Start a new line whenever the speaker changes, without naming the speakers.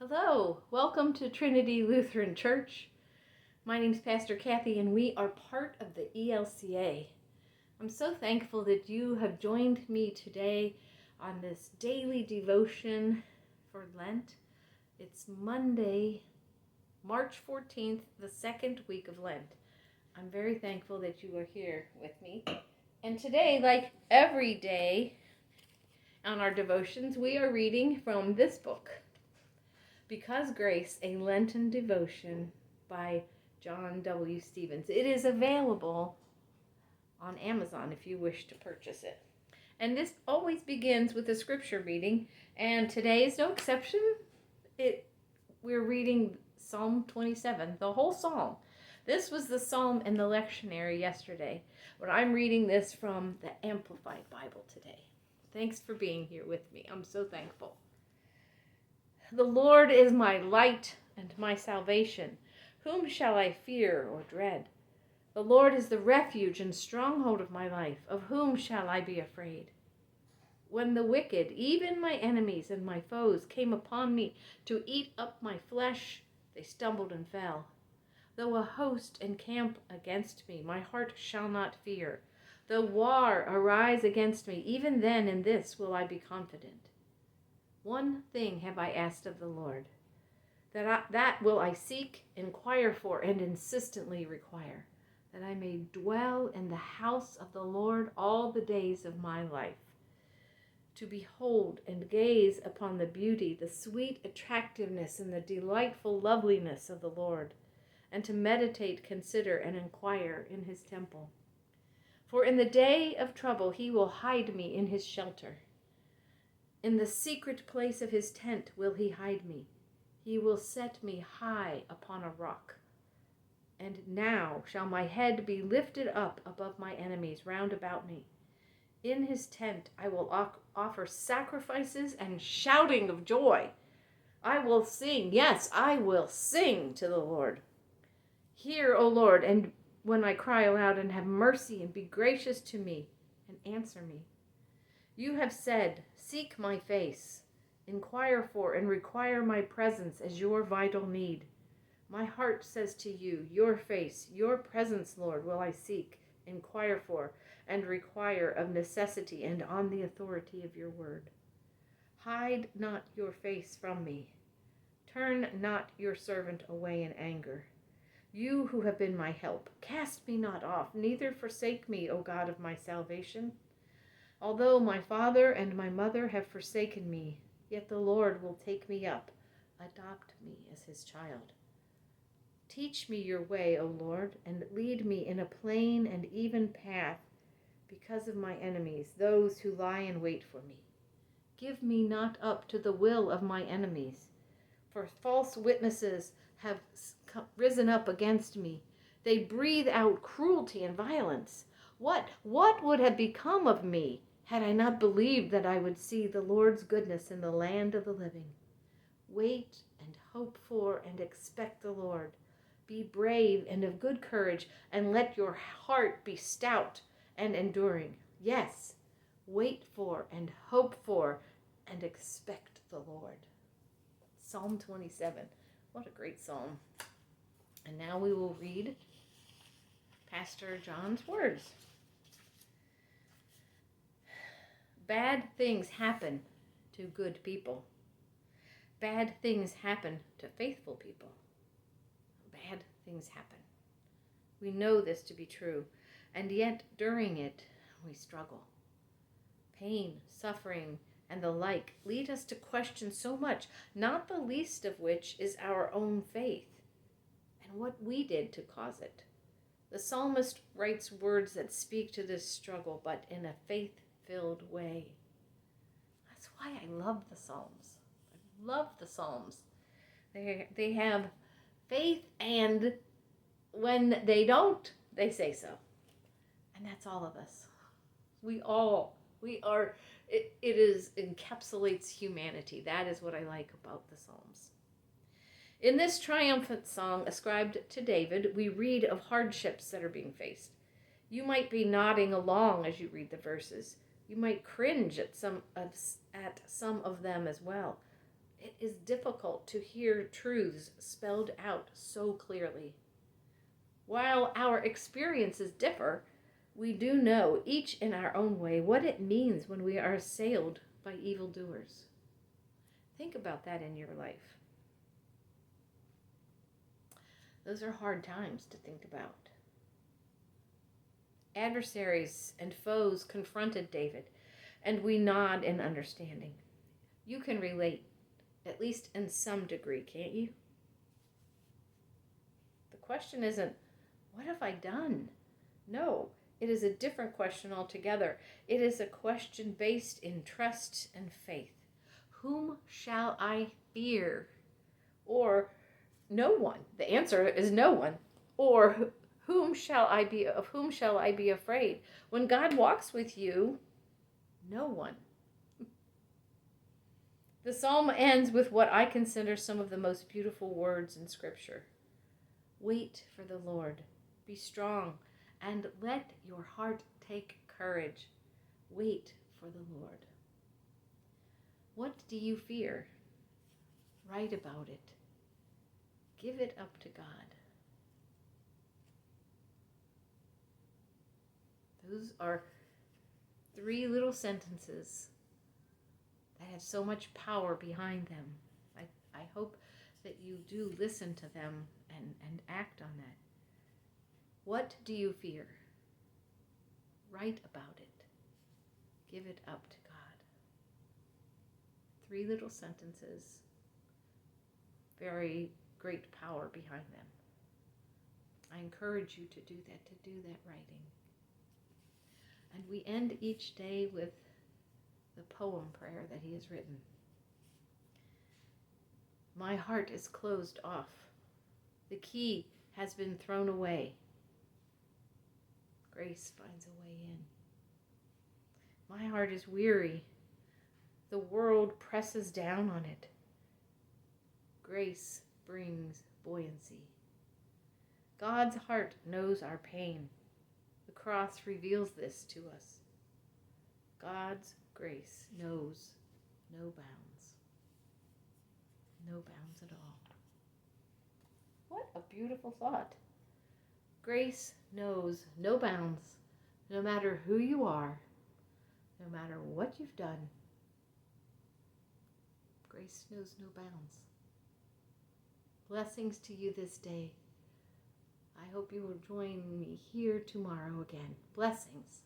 Hello, welcome to Trinity Lutheran Church. My name's Pastor Kathy and we are part of the ELCA. I'm so thankful that you have joined me today on this daily devotion for Lent. It's Monday, March 14th, the second week of Lent. I'm very thankful that you are here with me. And today, like every day on our devotions, we are reading from this book, Because Grace, a Lenten Devotion by John W. Stevens. It is available on Amazon if you wish to purchase it. And this always begins with a scripture reading, and today is no exception. We're reading Psalm 27, the whole psalm. This was the psalm in the lectionary yesterday, but I'm reading this from the Amplified Bible today. Thanks for being here with me. I'm so thankful. The Lord is my light and my salvation. Whom shall I fear or dread? The Lord is the refuge and stronghold of my life. Of whom shall I be afraid? When the wicked, even my enemies and my foes, came upon me to eat up my flesh, they stumbled and fell. Though a host encamp against me, my heart shall not fear. Though war arise against me, even then in this will I be confident. One thing have I asked of the Lord, that will I seek, inquire for, and insistently require, that I may dwell in the house of the Lord all the days of my life, to behold and gaze upon the beauty, the sweet attractiveness, and the delightful loveliness of the Lord, and to meditate, consider, and inquire in his temple. For in the day of trouble he will hide me in his shelter. In the secret place of his tent will he hide me. He will set me high upon a rock. And now shall my head be lifted up above my enemies round about me. In his tent I will offer sacrifices and shouting of joy. I will sing, yes, I will sing to the Lord. Hear, O Lord, and when I cry aloud, and have mercy and be gracious to me and answer me. You have said, seek my face, inquire for and require my presence as your vital need. My heart says to you, your face, your presence, Lord, will I seek, inquire for, and require of necessity and on the authority of your word. Hide not your face from me. Turn not your servant away in anger. You who have been my help, cast me not off, neither forsake me, O God of my salvation. Although my father and my mother have forsaken me, yet the Lord will take me up, adopt me as his child. Teach me your way, O Lord, and lead me in a plain and even path because of my enemies, those who lie in wait for me. Give me not up to the will of my enemies, for false witnesses have risen up against me. They breathe out cruelty and violence. What would have become of me had I not believed that I would see the Lord's goodness in the land of the living? Wait and hope for and expect the Lord. Be brave and of good courage, and let your heart be stout and enduring. Yes, wait for and hope for and expect the Lord. Psalm 27. What a great psalm. And now we will read Pastor John's words. Bad things happen to good people. Bad things happen to faithful people. Bad things happen. We know this to be true, and yet during it we struggle. Pain, suffering, and the like lead us to question so much, not the least of which is our own faith and what we did to cause it. The psalmist writes words that speak to this struggle, but in a faith-filled way. That's why I love the Psalms. I love the Psalms. They have faith, and when they don't, they say so. And that's all of us. We are, it encapsulates humanity. That is what I like about the Psalms. In this triumphant song ascribed to David, we read of hardships that are being faced. You might be nodding along as you read the verses. You might cringe at some of them as well. It is difficult to hear truths spelled out so clearly. While our experiences differ, we do know, each in our own way, what it means when we are assailed by evildoers. Think about that in your life. Those are hard times to think about. Adversaries and foes confronted David, and we nod in understanding. You can relate, at least in some degree, can't you? The question isn't, what have I done? No, it is a different question altogether. It is a question based in trust and faith. Whom shall I fear? Or no one. The answer is no one. Or of whom shall I be afraid? When God walks with you, no one. The psalm ends with what I consider some of the most beautiful words in Scripture. Wait for the Lord. Be strong, and let your heart take courage. Wait for the Lord. What do you fear? Write about it. Give it up to God. Those are 3 little sentences that have so much power behind them. I hope that you do listen to them and act on that. What do you fear? Write about it. Give it up to God. 3 little sentences, very great power behind them. I encourage you to do that writing. And we end each day with the poem prayer that he has written. My heart is closed off. The key has been thrown away. Grace finds a way in. My heart is weary. The world presses down on it. Grace brings buoyancy. God's heart knows our pain. The cross reveals this to us. God's grace knows no bounds. No bounds at all. What a beautiful thought. Grace knows no bounds, no matter who you are, no matter what you've done. Grace knows no bounds. Blessings to you this day. I hope you will join me here tomorrow again. Blessings.